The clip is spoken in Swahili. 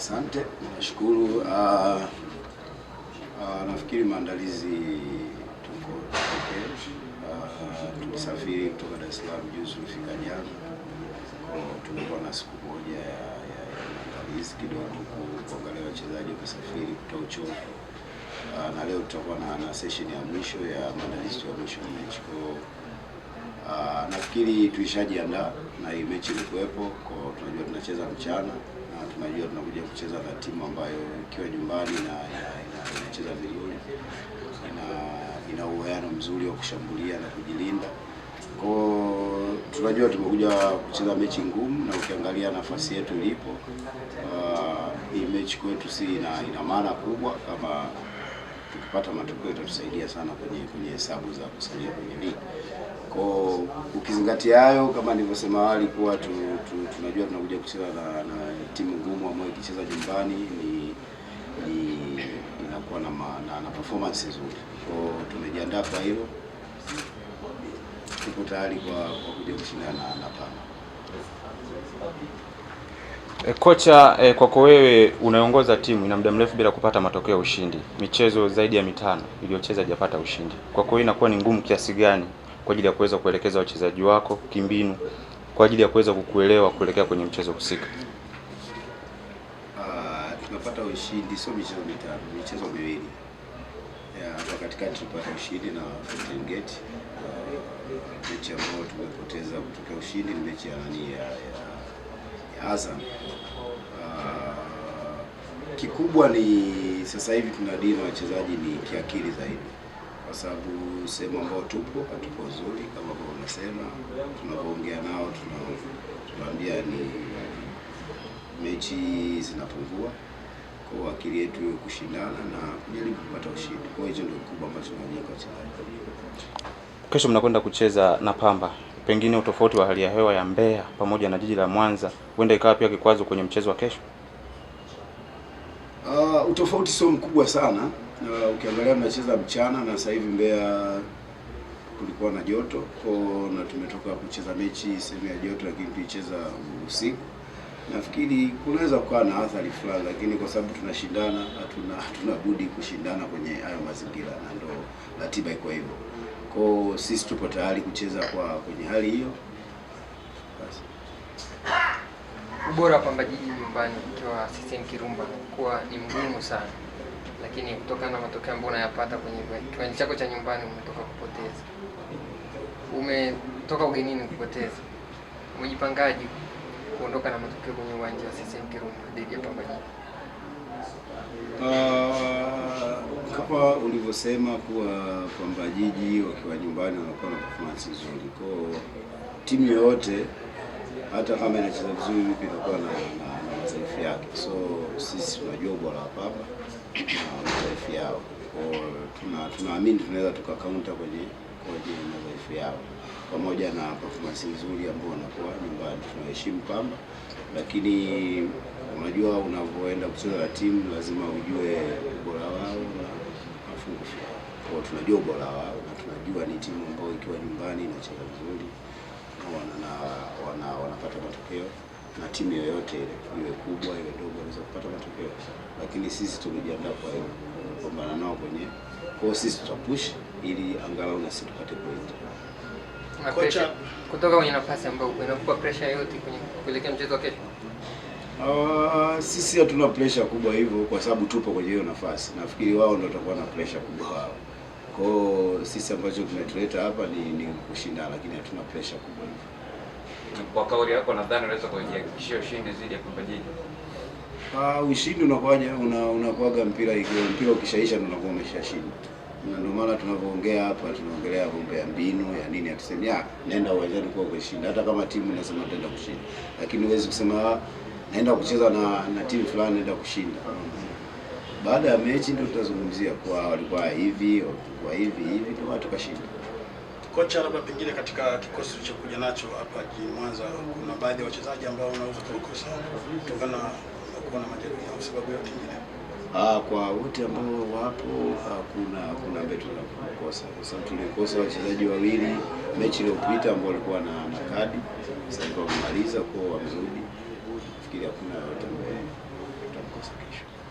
Asante, nashukuru. Nafikiri maandalizi tuko okay. Tulisafiri kutoka Dar es Salaam juzi tulifika jana. Tumekuwa na siku moja ya maandalizi kidogo kuangalia wachezaji kusafiri kutoa uchovu. Na leo tutakuwa na session ya mwisho ya maandalizi ya mwisho ya mechi. Nafikiri tulishajiandaa na hii mechi ilikuwepo, kwa tunajua tunacheza mchana na tunajua tunakuja kucheza na timu ambayo ikiwa nyumbani na inacheza vizuri, ina uwiano mzuri wa kushambulia na kujilinda. Kwa tunajua tumekuja kucheza mechi ngumu, na ukiangalia nafasi yetu ilipo, hii mechi kwetu si ina maana kubwa. Kama tukipata matokeo itatusaidia sana kwenye hesabu za kusalia kwenye ligi. Kwa ukizingatia hayo, kama nilivyosema awali, kuwa tunajua tunakuja kucheza na timu ngumu ambayo ikicheza nyumbani inakuwa na performance nzuri. Kwa tumejiandaa kwa hilo, tuko tayari kwa kuja kushindana na Pamba. Kocha, kwako wewe unaongoza timu ina muda mrefu bila kupata matokeo ya ushindi. Michezo zaidi ya 5 iliyocheza hajapata ushindi. Kwako wewe inakuwa ni ngumu kiasi gani kwa ajili ya kuweza kuelekeza wachezaji wako kimbinu kwa ajili ya kuweza kukuelewa kuelekea kwenye mchezo husika? Tunapata ushindi sio michezo 5, michezo 2. Hapa katikati tupata ushindi na Fountain Gate. Mechi ambayo tumepoteza kutoka ushindi ni mechi ya Azam. Kikubwa ni sasa hivi tunadili na wachezaji ni kiakili zaidi, kwa sababu sehemu ambao hatupo nzuri kama unasema. Tunapoongea nao tunawaambia ni mechi zinapungua, kwa akili yetu kushindana na kujaribu kupata ushindi. Kwa hiyo ndio kikubwa ambacho tunaweka wachezaji. Kesho mnakwenda kucheza na Pamba. Pengine utofauti wa hali ya hewa ya Mbeya pamoja na jiji la Mwanza huenda ikawa pia kikwazo kwenye mchezo wa kesho? Utofauti sio mkubwa sana. Ukiangalia tunacheza mchana, na sasa hivi Mbeya kulikuwa na joto, na tumetoka kucheza mechi sehemu ya joto, lakini tulicheza usiku. Nafikiri kunaweza kuwa na athari fulani, lakini kwa sababu tunashindana, hatuna budi kushindana kwenye hayo mazingira, na ndio ratiba iko hivyo. Kwa sisi tupo tayari kucheza kwenye hali hiyo. Basi. Ubora Pamba Jiji nyumbani ikiwa CCM Kirumba kuwa ni mgumu sana, lakini kutokana na matokeo ambayo unayapata kwenye kiwanja chako cha nyumbani umetoka kupoteza. Umetoka ugenini kupoteza. Umejipangaje kuondoka na matokeo kwenye uwanja wa CCM Kirumba dhidi ya Pamba Jiji? Kama ulivyosema kuwa Pamba Jiji wakiwa nyumbani wanakuwa na performance nzuri. Kwa timu yoyote hata kama inacheza vizuri vipi inakuwa na madhaifu yake. So sisi tunajua ubora wa Pamba na madhaifu yao. Kwa tunaamini tunaweza tukakaunta kwenye madhaifu yao, pamoja na performance nzuri ambayo wanakuwa nyumbani. Tunaheshimu Pamba, lakini unajua unapoenda kucheza na timu lazima ujue ubora wao na mapungufu yao. Kwa tunajua ubora wao na tunajua ni timu ambayo ikiwa nyumbani inacheza vizuri na wanapata matokeo, na timu yoyote ile iwe kubwa iwe ndogo inaweza kupata matokeo, lakini sisi tumejiandaa kwa hiyo kupambana nao kwenye. Kwa sisi tutapush ili angalau na sisi tupate point. Kocha, kutoka kwenye nafasi ambayo inakupa pressure yote kwenye kuelekea mchezo wa kesho? Sisi hatuna pressure kubwa hivyo, kwa sababu tupo kwenye hiyo nafasi. Nafikiri wao ndio watakuwa na pressure kubwa wao. Kwa sisi ambacho tumetuleta hapa ni kushindana, lakini hatuna pressure kubwa hivyo. Kwa kauli yako nadhani unaweza kuhakikishia ushindi dhidi ya Pamba Jiji? Ushindi unakuaga mpira ukishaisha ndio unakuwa umeshashinda. Na ndio maana tunavyoongea hapa tunaongelea mambo ya mbinu ya nini, atusemi naenda uwanjani kwa kushinda. Hata kama timu inasema tutaenda kushinda, lakini huwezi kusema naenda kucheza na timu fulani naenda kushinda. Baada ya mechi ndio tutazungumzia kwa walikuwa hivi ndio tukashinda. Kocha, labda pengine katika kikosi cha kuja nacho hapa jijini Mwanza kuna baadhi ya wachezaji ambao wanaweza kukosa kutokana na kuwa na majeraha au sababu yote nyingine? Kwa wote ambao wapo hakuna ambaye tunakosa, kwa sababu tulikosa wachezaji wawili mechi iliyopita ambao walikuwa na kadi. Sasa hivi wamemaliza kwa wamezudi. Nafikiri hakuna yote ambaye kukosa kesho.